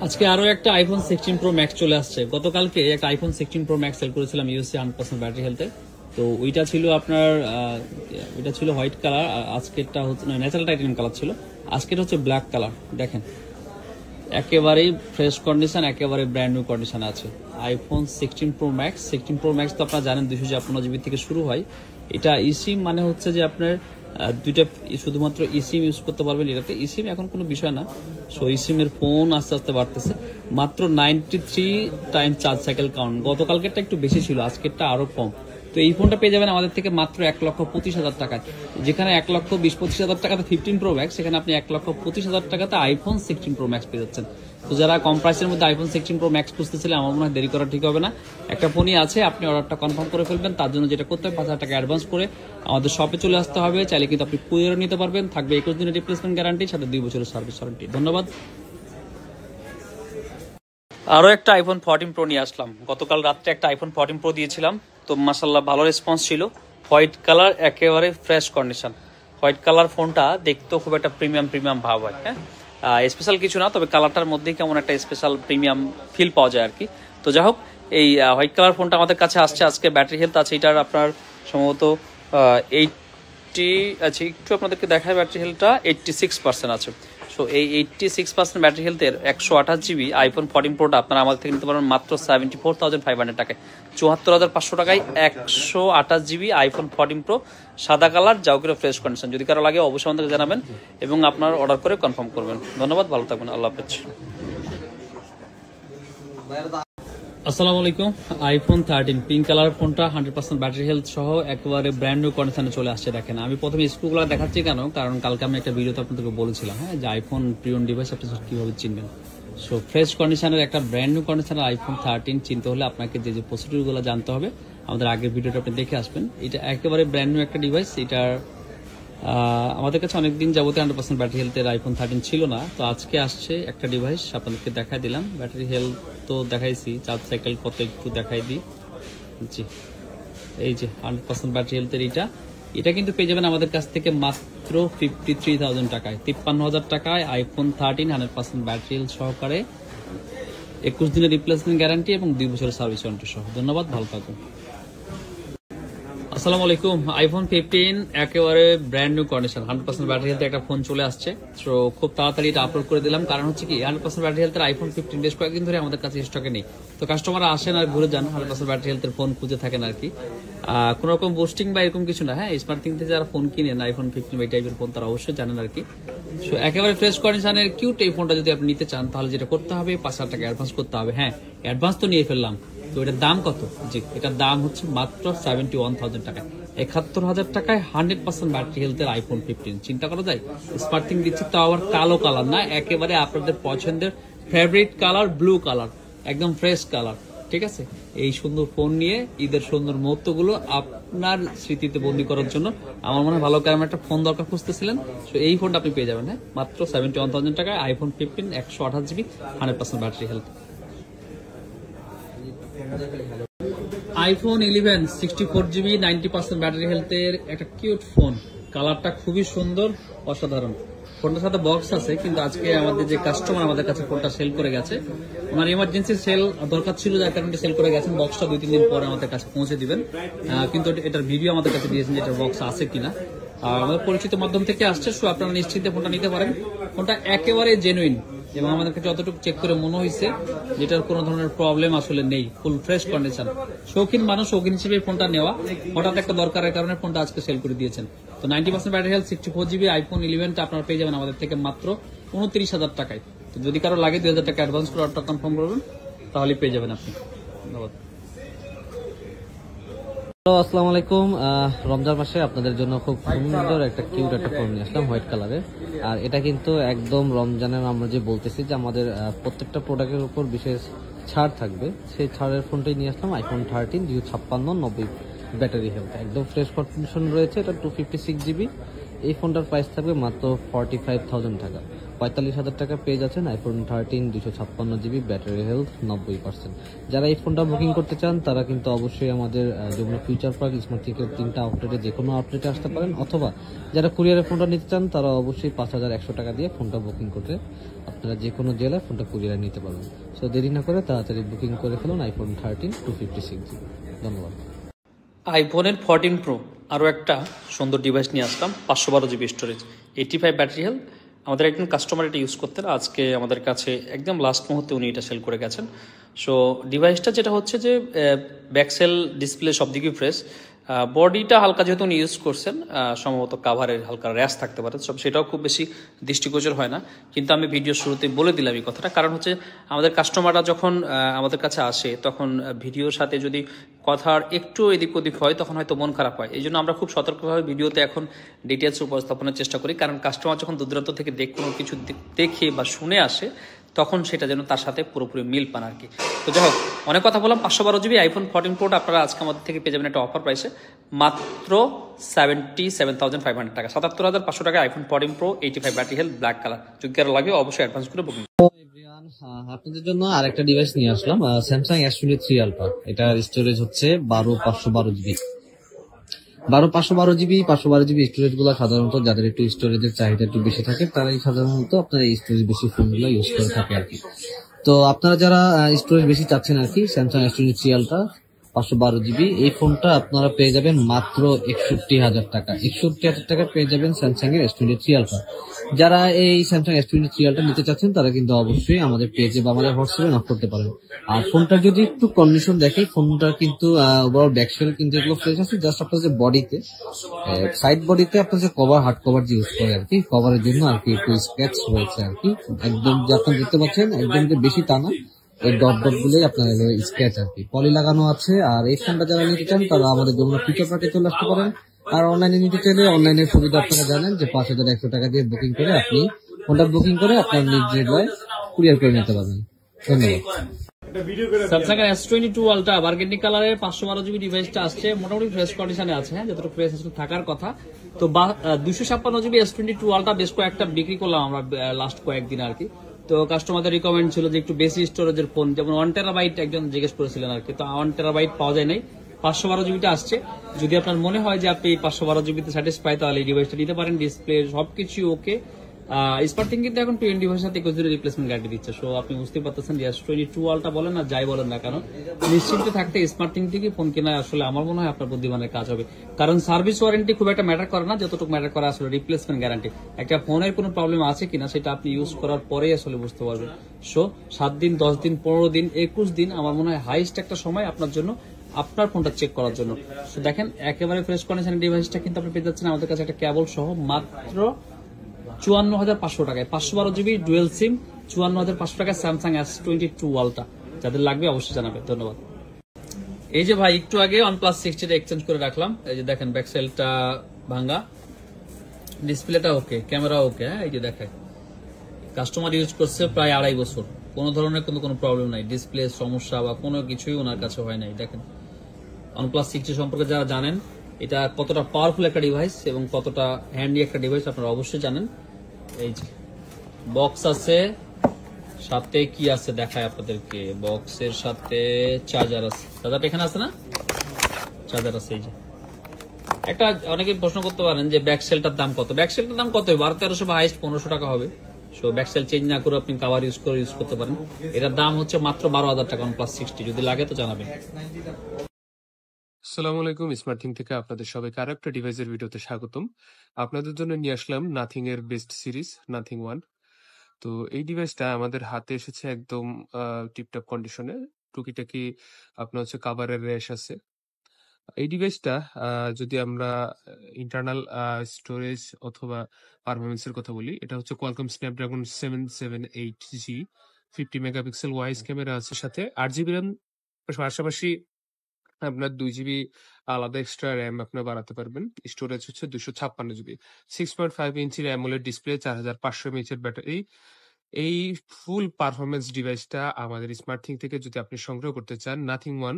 আজকে আরো একটা আইফোন 16 প্রো ম্যাক্স চলে আসছে। গতকালকে একটা আইফোন 16 প্রো ম্যাক্স সেল করেছিলাম ইউএসএ 100% ব্যাটারি হেলথে। তো ওইটা ছিল আপনার ওইটা ছিল হোয়াইট কালার, আর আজকেরটা হচ্ছে ন্যাচারাল টাইটানিয়াম কালার ছিল। আজকের হচ্ছে ব্ল্যাক কালার। দেখেন একেবারেই ফ্রেশ কন্ডিশন, একেবারে ব্র্যান্ড নিউ কন্ডিশন আছে iPhone 16 pro max. 16 pro max তো আপনারা জানেন 256 জিবি থেকে শুরু হয়। এটা ইসিম মানে হচ্ছে যে আপনার দুইটা শুধুমাত্র ইসিম ইউজ করতে পারবেন এটাতে। ইসিম এখন কোনো বিষয় না। সো ইসিম এর ফোন আস্তে আস্তে বাড়তেছে। মাত্র 93 টাইম চার্জ সাইকেল কাউন্ট। গতকালকেরটা একটু বেশি ছিল, আজকেরটা আরো কম। তো এই ফোনটা পেয়ে যাবেন আমাদের থেকে মাত্র 1,25,000 টাকায়। যেখানে 1,20,25,000 টাকাতে 15 প্রো ম্যাক্স, সেখানে আপনি 1,25,000 টাকাতে আইফোন 16 প্রো ম্যাক্স পেয়ে যাচ্ছেন। তো যারা কম প্রাইসের মধ্যে আইফোন 16 প্রো ম্যাক্স খুঁজতেছিলেন, আমার মনে হয় দেরি করা ঠিক হবে না। একটা ফোনই আছে, আপনি অর্ডারটা কনফার্ম করে ফেলবেন। তার জন্য যেটা করতে হবে 5,000 টাকা অ্যাডভান্স করে আমাদের শপে চলে আসতে হবে। চাইলে কিন্তু আপনি কুরিয়ারও নিতে পারবেন। থাকবে 21 দিনের রিপ্লেসমেন্ট গ্যারান্টি, সাথে 2 বছরের সার্ভিস ওয়ারেন্টি। ধন্যবাদ। আরও একটা আইফোন 14 প্রো নিয়ে আসলাম। গতকাল রাত্রে একটা আইফোন 14 প্রো দিয়েছিলাম, তো মাশাআল্লাহ ভালো রেসপন্স ছিল। হোয়াইট কালার, একেবারে ফ্রেশ কন্ডিশন। হোয়াইট কালার ফোনটা দেখতেও খুব একটা প্রিমিয়াম ভাব হয়। হ্যাঁ, স্পেশাল কিছু না, তবে কালারটার মধ্যেই কেমন একটা স্পেশাল প্রিমিয়াম ফিল পাওয়া যায় আর কি। তো যাই হোক, এই হোয়াইট কালার ফোনটা আমাদের কাছে আসছে আজকে। ব্যাটারি হেলথ আছে এটার আপনার সম্ভবত 80 আছে, একটু আপনাদেরকে দেখায়। ব্যাটারি হেলথটা 86% আছে। সো এই 86% ব্যাটারি হেলথের 128 জিবি আইফোন 14 প্রোটা আপনারা আমাদের থেকে নিতে পারবেন মাত্র 74,500 টাকায়। 74,500 টাকায় 128 জিবি আইফোন 14 প্রো সাদা কালার, যাও করে ফ্রেশ কন্ডিশন। যদি কারো লাগে অবশ্যই আমাদেরকে জানাবেন এবং আপনার অর্ডার করে কনফার্ম করবেন। ধন্যবাদ, ভালো থাকবেন, আল্লাহ হাফেজ। আসসালামু আলাইকুম। আইফোন 13 পিঙ্ক কালার ফোনটা 100% ব্যাটারি হেলথ সহ একেবারে ব্র্যান্ড নিউ কন্ডিশনে চলে আসছে। দেখেন আমি প্রথমে স্ক্রুগুলো দেখাচ্ছি কেন, কারণ কালকে আমি একটা ভিডিওতে আপনাদেরকে বলেছিলাম হ্যাঁ যে আইফোন প্রিয়ন ডিভাইস আপনি কিভাবে চিনবেন। সো ফ্রেশ কন্ডিশনের একটা ব্র্যান্ড নিউ কন্ডিশনের আইফোন 13 চিনতে হলে আপনাকে যে প্রসিডিউরগুলো জানতে হবে, আমাদের আগের ভিডিওটা আপনি দেখে আসবেন। এটা একেবারে ব্র্যান্ড নিউ একটা ডিভাইস। এটার আমাদের কাছে অনেকদিন যাবতীয় 100% ব্যাটারি হেলথের আইফোন 13 ছিল না। তো আজকে আসছে একটা ডিভাইস, আপনাদেরকে দেখাই দিলাম। ব্যাটারি হেলথ তো দেখাইছি, চার্জ সাইকেল কত একটু দেখাই দিই। জি, এই যে 100% ব্যাটারি হেলথের এটা কিন্তু পেয়ে যাবেন আমাদের কাছ থেকে মাত্র 53,000 টাকায়। 53,000 টাকায় আইফোন 13 100% ব্যাটারি হেলথ সহকারে, 21 দিনের রিপ্লেসমেন্ট গ্যারান্টি এবং 2 বছরের সার্ভিস ওয়ারেন্টি সহ। ধন্যবাদ, ভালো থাকুন। আসসালামু আলাইকুম। আইফোন 15 একেবারে ব্র্যান্ড নিউ কন্ডিশন, 100% ব্যাটারি হেলথে একটা ফোন চলে আসছে। তো খুব তাড়াতাড়ি এটা আপলোড করে দিলাম, কারণ হচ্ছে কি 100% ব্যাটারি হেলথের আইফোন 15 বেশ কয়েকদিন ধরে আমাদের কাছে স্টকে নেই। তো কাস্টমাররা আসেন আর ঘুরে যান, 100% ব্যাটারি হেলথের ফোন খুঁজে থাকেন আর কি। কোন রকম বুস্টিং বা এরকম কিছু না। হ্যাঁ, স্মার্ট থিং থেকে যারা ফোন কিনেন আইফোন 15 এই টাইপের ফোন, তারা অবশ্যই জানেন আর কি। সো একেবারে ফ্রেশ কন্ডিশনের কিউট এই ফোনটা যদি আপনি নিতে চান, তাহলে যেটা করতে হবে 5,000 টাকা অ্যাডভান্স করতে হবে। হ্যাঁ, অ্যাডভান্স তো নিয়ে ফেললাম। তো এটার দাম কত? জি, এটার দাম হচ্ছে মাত্র 71,000 টাকা। 71,000 টাকায় 100% ব্যাটারি হেলথের আইফোন 15 চিন্তা করা যায়। স্মার্ট থিং দিচ্ছে, তাও আবার কালো কালার না, একেবারে আপনাদের পছন্দের ফেভারিট কালার, ব্লু কালার, একদম ফ্রেশ কালার। ঠিক আছে, এই সুন্দর ফোন নিয়ে ঈদের সুন্দর মুহূর্তগুলো আপনার স্মৃতিতে বন্দী করার জন্য আমার মনে হয় ভালো ক্যামেরা একটা ফোন দরকার খুঁজতেছিলেন। তো এই ফোনটা আপনি পেয়ে যাবেন। হ্যাঁ, মাত্র 71,000 টাকায় iPhone 15 128 GB 100% battery health. IPhone 11 64 GB 90% battery হেলথের একটা কিউট ফোন। কালারটা খুবই সুন্দর, অসাধারণ। ফোনটার সাথে বক্স আছে, কিন্তু আজকে আমাদের যে কাস্টমার আমাদের কাছে ফোনটা সেল করে গেছে, ওনার ইমার্জেন্সি সেল দরকার ছিল, যার কারণে সেল করে গেছেন। বক্সটা 2-3 দিন পরে আমাদের কাছে পৌঁছে দিবেন, কিন্তু এটার ভিডিও আমাদের কাছে দিয়েছেন যে এটার বক্স আছে কিনা। আমাদের পরিচিত মাধ্যম থেকে আসছে, সো আপনারা নিশ্চিন্তে ফোনটা নিতে পারেন। ফোনটা একেবারে জেনুইন এবং আমাদের কাছে যতটুকু চেক করে মনে হয়েছে যেটার কোনো ধরনের প্রবলেম আসলে নেই, ফুল ফ্রেশ কন্ডিশন। শৌখিন মানুষ, শৌখিন হিসেবে ফোনটা নেওয়া, হঠাৎ একটা দরকারের কারণে ফোনটা আজকে সেল করে দিয়েছেন। তো 90% ব্যাটারি হেলথ 64 জিবি আইফোন 11টা আপনারা পেয়ে যাবেন আমাদের থেকে মাত্র 29,000 টাকায়। তো যদি কারো লাগে 2,000 টাকা অ্যাডভান্স করে অর্ডারটা কনফার্ম করবেন, তাহলে পেয়ে যাবেন আপনি। ধন্যবাদ। আসসালামু আলাইকুম। রমজান মাসে আপনাদের জন্য খুব সুন্দর একটা কিউট একটা ফোন নিয়ে আসলাম হোয়াইট কালারের। আর এটা কিন্তু একদম রমজানের, আমরা যে বলতেছি যে আমাদের প্রত্যেকটা প্রোডাক্টের উপর বিশেষ ছাড় থাকবে, সেই ছাড়ের ফোনটাই নিয়ে আসলাম। আইফোন 13 256 ব্যাটারি হেলথ, একদম ফ্রেশ কন্ডিশন রয়েছে। এটা 256 জিবি। এই ফোনটার প্রাইস থাকবে মাত্র 45,000 টাকা। 45,000 টাকা পেয়ে যাচ্ছেন আইফোন 13 256 GB, ব্যাটারি হেলথ 90%। যারা এই ফোনটা বুকিং করতে চান তারা কিন্তু অবশ্যই আমাদের যমুনা ফিউচার পার্ক স্মার্ট থেকে 3টা আউটলেটে যে কোনো আউটলেটে আসতে পারেন, অথবা যারা কুরিয়ারে ফোনটা নিতে চান তারা অবশ্যই 5,100 টাকা দিয়ে ফোনটা বুকিং করতে আপনারা যে কোনো জেলায় ফোনটা কুরিয়ারে নিতে পারবেন। সো দেরি না করে তাড়াতাড়ি বুকিং করে ফেলুন আইফোন 13 256GB। ধন্যবাদ। আইফোনের 14 প্রো আরও একটা সুন্দর ডিভাইস নিয়ে আসলাম, 512 GB স্টোরেজ, 85 ব্যাটারি হেলথ। আমাদের একজন কাস্টমার এটা ইউজ করতেন, আজকে আমাদের কাছে একদম লাস্ট মুহূর্তে উনি এটা সেল করে গেছেন। সো ডিভাইসটা যেটা হচ্ছে যে ব্যাকসেল ডিসপ্লে সব দিকেই ফ্রেশ, বডিটা হালকা যেহেতু উনি ইউজ করছেন, সম্ভবত কাভারের হালকা র্যাশ থাকতে পারে, সব সেটাও খুব বেশি দৃষ্টিগোচর হয় না। কিন্তু আমি ভিডিও শুরুতে বলে দিলাম এই কথাটা, কারণ হচ্ছে আমাদের কাস্টমাররা যখন আমাদের কাছে আসে তখন ভিডিওর সাথে যদি কথার একটু এদিক ওদিক হয় তখন হয়তো মন খারাপ হয়। এই জন্য আমরা খুব সতর্কভাবে ভিডিওতে এখন ডিটেলস উপস্থাপনের চেষ্টা করি, কারণ কাস্টমার যখন দূরান্ত থেকে কোনো কিছু দেখে বা শুনে আসে তখন সেটা যেন তার সাথে পুরোপুরি মিল পান আর কি। তো যাই হোক, অনেক কথা বললাম। 512 GB আইফোন 14 প্রোটা আপনারা আজকে আমাদের থেকে পেয়ে যাবেন একটা অফার প্রাইসে, মাত্র 77,500 টাকা, 77,500 টাকা iPhone 14 pro 85 battery health black colour. যদি কারো লাগে অবশ্যই অ্যাডভান্স করে বুকিং। আপনাদের জন্য আরেকটা ডিভাইস নিয়ে আসলাম, স্যামসাং S23 আলট্রা। এটার স্টোরেজ হচ্ছে 12/512 GB। 12/512 GB 512 GB স্টোরেজ গুলো সাধারণত যাদের একটু স্টোরেজের চাহিদা একটু বেশি থাকে তারাই সাধারণত আপনারা এই স্টোরেজ বেশি ফোনগুলো ইউজ করে থাকে আর কি। তো আপনারা যারা স্টোরেজ বেশি চাচ্ছেন আর কি, স্যামসাং S23 আলট্রা 512 GB এই ফোনটা আপনারা পেয়ে যাবেন মাত্র 61,000 টাকা। 61,000 টাকা পেয়ে যাবেন স্যামসাং এর S23 আলট্রা। যারা এই স্যামসাং S23 আলট্রা নিতে চাচ্ছেন তারা কিন্তু অবশ্যই আমাদের পেজে বা আমাদের হোয়াটসঅ্যাপে নক করতে পারেন। আর ফোনটা যদি একটু কন্ডিশন দেখে, ফোনটা কিন্তু ওভারঅল ব্যাকসেল কিন্তু এগুলো ফ্রেশ আছে, জাস্ট আপনার যে বডিতে সাইড বডিতে আপনার যে কভার হার্ড কভার যে ইউজ করে আর কি, কভারের জন্য আর কি একটু স্ক্র্যাচ হয়েছে আর কি, একদম যে আপনি দেখতে পাচ্ছেন একদম যে বেশি টানা এই ডট ডট গুলোই আপনার স্ক্র্যাচ আর কি, পলি লাগানো আছে। আর এই ফোনটা যারা নিতে চান তারা আমাদের যমুনা ফিউচার পার্কে চলে আসতে পারেন। আর অনলাইনে নিতে চাইলে অনলাইনের সুবিধা আপনারা জানেন যে 5,100 টাকা দিয়ে বুকিং করে আপনি ফোনটা বুকিং করে আপনার নিজ জেলায় কুরিয়ার করে নিতে পারবেন। ধন্যবাদ। স্যামসাং এর S22 আলট্রা বার্গেন্ডি কালারের 512 GB ডিভাইসটা আসছে, মোটামুটি ফ্রেশ কন্ডিশনে আছে, হ্যাঁ যতটুকু ফ্রেশ আসলে থাকার কথা। তো 256 GB S22 আলট্রা বেশ কয়েকটা বিক্রি করলাম আমরা লাস্ট কয়েকদিন আর কি। তো কাস্টমারদের রিকমেন্ড ছিল যে একটু বেশি স্টোরেজের ফোন, যেমন 1 টেরাবাইট একজন জিজ্ঞেস করেছিলেন আর কি, তো 1 টেরাবাইট পাওয়া যায় নাই, 512 জিবিটা আসছে। যদি আপনার মনে হয় যে আপনি 512 জিবিতে স্যাটিসফাই তাহলে এই ডিভাইসটা নিতে পারেন, ডিসপ্লে সবকিছু ওকে। স্মার্টথিং কিন্তু এখন 20 ভার্সন 21 দিনের রিপ্লেসমেন্ট গ্যারান্টি দিচ্ছে। সো আপনি বুঝতে পারতেছেন যে S22 আলট্রা বলেন না যাই বলেন না কেন, নিশ্চিন্তে থাকতে স্মার্টথিং থেকে ফোন কেনা আসলে আমার মনে হয় আপনার বুদ্ধিমানের কাজ হবে। কারণ সার্ভিস ওয়ারেন্টি খুব একটা ম্যাটার করে না, যতটুকু ম্যাটার করে আসলে রিপ্লেসমেন্ট গ্যারান্টি। একটা ফোনের কোনো প্রবলেম আছে কিনা সেটা আপনি ইউজ করার পরেই আসলে বুঝতে পারবেন। সো 7 দিন 10 দিন 15 দিন 21 দিন আমার মনে হয় হাইস্ট একটা সময় আপনার জন্য, আপনার ফোনটা চেক করার জন্য। তো দেখেন একেবারে ফ্রেশ কন্ডিশনের ডিভাইসটা কিন্তু আপনি পেয়ে যাচ্ছেন আমাদের কাছে একটা কেবল সহ মাত্র 54,500 টাকায়। 512 GB ডুয়েল সিম 54,500 টাকায় স্যামসাং S22 আলট্রা। যাদের লাগবে অবশ্যই জানাবে। ধন্যবাদ। এই যে ভাই একটু আগে OnePlus 60 এক্সচেঞ্জ করে রাখলাম, এই যে দেখেন ব্যাকসেলটা ভাঙা, ডিসপ্লেটা ওকে, ক্যামেরা ওকে, হ্যাঁ এই যে দেখেন কাস্টমার ইউজ করছে প্রায় 2.5 বছর, কোনো ধরনের কোনো প্রবলেম নাই, ডিসপ্লে সমস্যা বা কোনো কিছুই ওনার কাছে হয় নাই। দেখেন OnePlus 60 সম্পর্কে যারা জানেন এটা কতটা পাওয়ারফুল একটা ডিভাইস এবং কতটা হ্যান্ডি একটা ডিভাইস আপনারা অবশ্যই জানেন। এই যে বক্স আছে, সাথে কি আছে দেখায় আপনাদেরকে, বক্সের সাথে চার্জার আছে, চার্জারটা এখানে আছে না, চার্জার আছে। এই যে একটা অনেকে প্রশ্ন করতে পারেন যে ব্যাকসেলটার দাম কত, ব্যাকসেলটার দাম কত, 1200-1300 বা হাইস্ট 1500 টাকা হবে। সো ব্যাকসেল চেঞ্জ না করে আপনি কাভার ইউজ করতে পারেন। এটার দাম হচ্ছে মাত্র 12,000 টাকা OnePlus 60, যদি লাগে তো জানাবেন। আসসালামু আলাইকুম, স্মার্টথিং থেকে আপনাদের সবাইকে আরো একটা ডিভাইসের ভিডিওতে স্বাগতম। আপনাদের জন্য নিয়ে আসলাম নাথিং এর বেস্ট সিরিজ নাথিং ওয়ান। তো এই ডিভাইসটা আমাদের হাতে এসেছে একদম টিপটপ কন্ডিশনে, টুকিটাকি আপনার হচ্ছে কাভারের র্যাশ আছে। এই ডিভাইসটা যদি আমরা ইন্টারনাল স্টোরেজ অথবা পারফরমেন্সের কথা বলি, এটা হচ্ছে Qualcomm Snapdragon 778G, 50 megapixel wise camera আছে, সাথে 8 GB র্যাম, পাশাপাশি আপনার 2 GB আলাদা এক্সট্রা র্যাম আপনার বাড়াতে পারবেন। স্টোরেজ হচ্ছে 256 GB, 6.5 ইঞ্চির অ্যামোলেড ডিসপ্লে, 4500 mAh এর ব্যাটারি। এই ফুল পারফরমেন্স ডিভাইসটা আমাদের স্মার্টথিং থেকে যদি আপনি সংগ্রহ করতে চান, নাথিং ওয়ান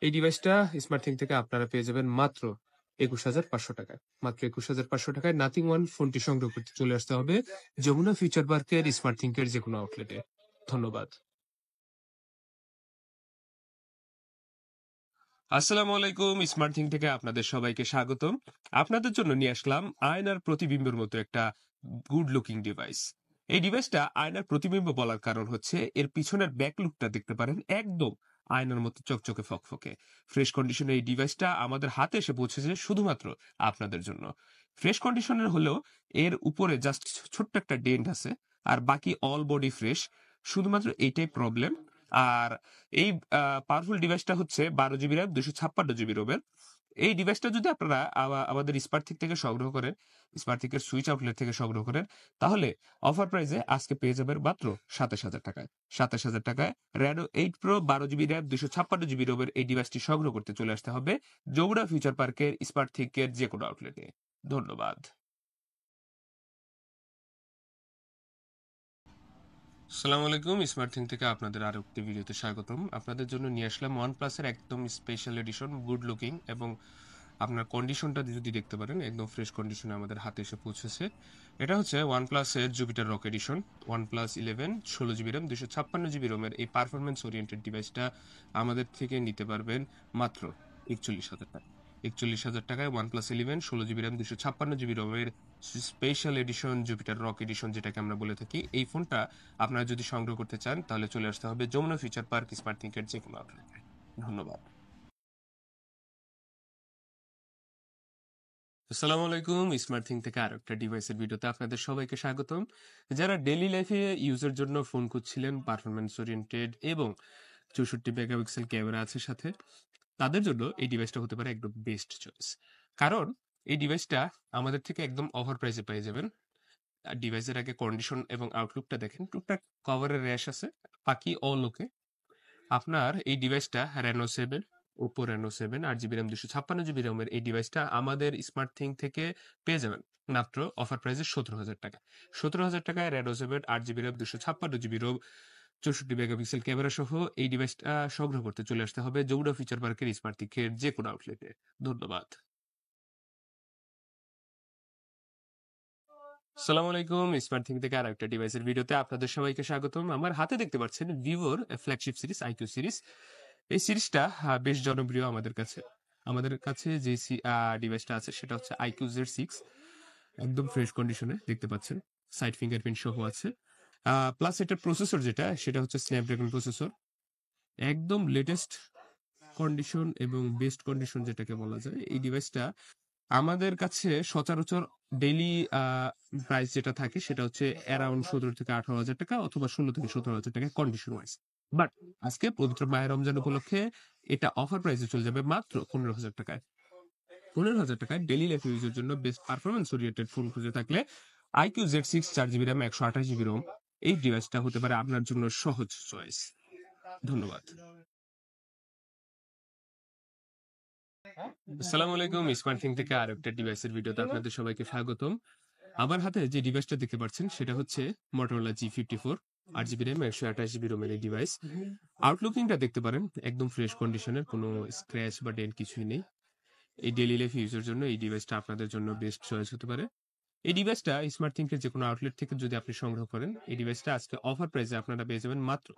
এই ডিভাইসটা স্মার্টথিং থেকে আপনারা পেয়ে যাবেন মাত্র 21,500 টাকায়। মাত্র 21,500 টাকায় নাথিং ওয়ান ফোনটি সংগ্রহ করতে চলে আসতে হবে যমুনা ফিউচার পার্কের স্মার্ট থিঙ্কের যে কোনো আউটলেটে। ধন্যবাদ। আসসালামু আলাইকুম, স্মার্ট থিং থেকে আপনাদের সবাইকে স্বাগতম। আপনাদের জন্য নিয়ে আসলাম আয়নার প্রতিবিম্বের মতো একটা গুড লুকিং ডিভাইস। এই ডিভাইসটা আয়নার প্রতিবিম্ব বলার কারণ হচ্ছে এর পিছনের ব্যাক লুকটা দেখতে পারেন, একদম আয়নার মতো চকচকে ফকফকে। ফ্রেশ কন্ডিশনে এই ডিভাইসটা আমাদের হাতে এসে পৌঁছেছে শুধুমাত্র আপনাদের জন্য। ফ্রেশ কন্ডিশনের হলেও এর উপরে জাস্ট ছোট্ট একটা ডেন্ট আছে, আর বাকি অল বডি ফ্রেশ। শুধুমাত্র এইটাই প্রবলেম। আর এই পাওয়ারফুল ডিভাইসটা হচ্ছে 12 জিবি র্যাম, 256 জিবি রোমের। এই ডিভাইসটা যদি আপনারা আমাদের স্মার্টথিক থেকে সংগ্রহ করেন, স্মার্টথিকের সুইচ আউটলেট থেকে সংগ্রহ করেন, তাহলে অফার প্রাইসে আজকে পেয়ে যাবেন মাত্র 27,000 টাকায়। 27,000 টাকায় র্যাডো 8 প্রো 12 জিবি র্যাম 256 জিবি রোমের এই ডিভাইসটি সংগ্রহ করতে চলে আসতে হবে যমুনা ফিউচার পার্কের স্মার্টথিকের যে কোনো আউটলেটে। ধন্যবাদ। আসসালামু আলাইকুম, স্মার্ট থিং থেকে আপনাদের আরো একটি ভিডিওতে স্বাগতম। আপনাদের জন্য নিয়ে আসলাম OnePlus-এর একদম স্পেশাল এডিশন, গুড লুকিং, এবং আপনার কন্ডিশনটা যদি দেখতে পারেন একদম ফ্রেশ কন্ডিশনে আমাদের হাতে এসে পৌঁছেছে। এটা হচ্ছে OnePlus-এর Jupiter rock edition, OnePlus 11 16 GB RAM 256 GB রোমের এই পারফরমেন্স ওরিয়েন্টেড ডিভাইসটা আমাদের থেকে নিতে পারবেন মাত্র 41,000 টাকা। 41,000 টাকায় OnePlus 11 16 জিবি র্যাম 256 জিবি রোমের special edition Jupiter rock edition, যেটাকে আমরা বলে থাকি। এই ফোনটা আপনারা যদি সংগ্রহ করতে চান তাহলে চলে আসতে হবে যমুনা ফিউচার পার্ক স্মার্ট থিঙ্কের যে কোনো আউটলেটে। ধন্যবাদ। আসসালামু আলাইকুম, স্মার্ট থিং থেকে আরো একটা ডিভাইসের ভিডিওতে আপনাদের সবাইকে স্বাগতম। যারা ডেইলি লাইফে ইউজের জন্য ফোন খুঁজছিলেন, পারফরমেন্স ওরিয়েন্টেড এবং 64 মেগাপিক্সেল ক্যামেরা আছে সাথে, তাদের জন্য এই ডিভাইসটা হতে পারে একদম বেস্ট চয়েস। কারণ এই ডিভাইসটা আমাদের থেকে একদম অফার প্রাইসে পেয়ে যাবেন। ডিভাইসের আগে কন্ডিশন এবং আউটলুকটা দেখেন, টুকটাক কভারের র্যাশ আছে, বাকি অল ওকে। আপনার এই ডিভাইসটা Reno 7, Oppo Reno 7 8 GB RAM 256 GB রোমের এই ডিভাইসটা আমাদের স্মার্ট থিং থেকে পেয়ে যাবেন মাত্র অফার প্রাইসে 17,000 টাকা। 17,000 টাকায় Reno 7 8 GB RAM 256 GB ROM 64 megapixel camera সহ এই ডিভাইসটা সংগ্রহ করতে চলে আসতে হবে যমুনা ফিচার পার্কের স্মার্ট থিংকের যে কোনো আউটলেটে। ধন্যবাদ। আসসালামু আলাইকুম, স্মার্ট থিং থেকে আর একটা ডিভাইসের ভিডিওতে আপনাদের সবাইকে স্বাগতম। আমার হাতে দেখতে পাচ্ছেন ভিভোর ফ্ল্যাগশিপ সিরিজ আইকিউ সিরিজ। এই সিরিজটা বেশ জনপ্রিয় আমাদের কাছে। আমাদের কাছে যে ডিভাইসটা আছে সেটা হচ্ছে আইকিউ Z6, একদম ফ্রেশ কন্ডিশনে দেখতে পাচ্ছেন, সাইড ফিঙ্গারপ্রিন্ট সহ আছে। প্লাস এটার প্রসেসর যেটা, সেটা হচ্ছে স্ন্যাপড্রাগন প্রসেসর, একদম লেটেস্ট কন্ডিশন এবং বেস্ট কন্ডিশন যেটাকে বলা যায়। এই ডিভাইসটা আমাদের কাছে সচরাচর ডেইলি প্রাইস যেটা থাকে সেটা হচ্ছে অ্যারাউন্ড 17 থেকে 18 হাজার টাকা, অথবা 16 থেকে 17 হাজার টাকা কন্ডিশন ওয়াইজ। বাট আজকে পবিত্র মায়ের রমজান উপলক্ষে এটা অফার প্রাইসে চলে যাবে মাত্র 15,000 টাকায়। 15,000 টাকায় ডেইলি লাইফ ইউজের জন্য বেস্ট পারফরমেন্স ওরিয়েন্টেড ফোন খুঁজে থাকলে iQOO Z6 4 GB RAM 128 GB ROM এই ডিভাইসটা হতে পারে আপনার জন্য সহজ চয়েস। ধন্যবাদ। আসসালামু আলাইকুম, স্মার্ট থিং থেকে আর একটা ডিভাইসের ভিডিওতে আপনাদের সবাইকে স্বাগতম। আমার হাতে যে ডিভাইসটা দেখতে পাচ্ছেন সেটা হচ্ছে Motorola G54 8 GB RAM 128 GB রোমের এই ডিভাইস। আউটলুকিংটা দেখতে পারেন, একদম ফ্রেশ কন্ডিশনের, কোনো স্ক্র্যাচ বা ডেন্ট কিছুই নেই। এই ডেইলি লাইফ ইউজের জন্য এই ডিভাইসটা আপনাদের জন্য বেস্ট চয়েস হতে পারে। এই ডিভাইসটা স্মার্ট থিংকের যে কোনো আউটলেট থেকে যদি আপনি সংগ্রহ করেন, এই ডিভাইসটা আজকে অফার প্রাইসে আপনারা পেয়ে যাবেন মাত্র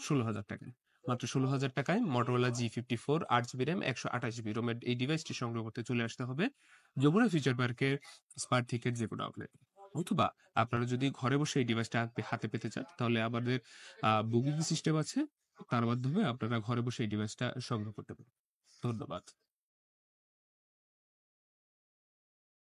16,000 টাকায়। মাত্র 16,000 টাকায় Motorola G54 8 GB RAM 128 GB রোমের এই ডিভাইসটি সংগ্রহ করতে চলে আসতে হবে যমুনা ফিউচার পার্কের স্মার্ট থিংকের যে কোনো আউটলেট। অথবা আপনারা যদি ঘরে বসে এই ডিভাইসটা হাতে পেতে চান, তাহলে আমাদের বুকিং সিস্টেম আছে, তার মাধ্যমে আপনারা ঘরে বসে এই ডিভাইসটা সংগ্রহ করতে পারেন। ধন্যবাদ।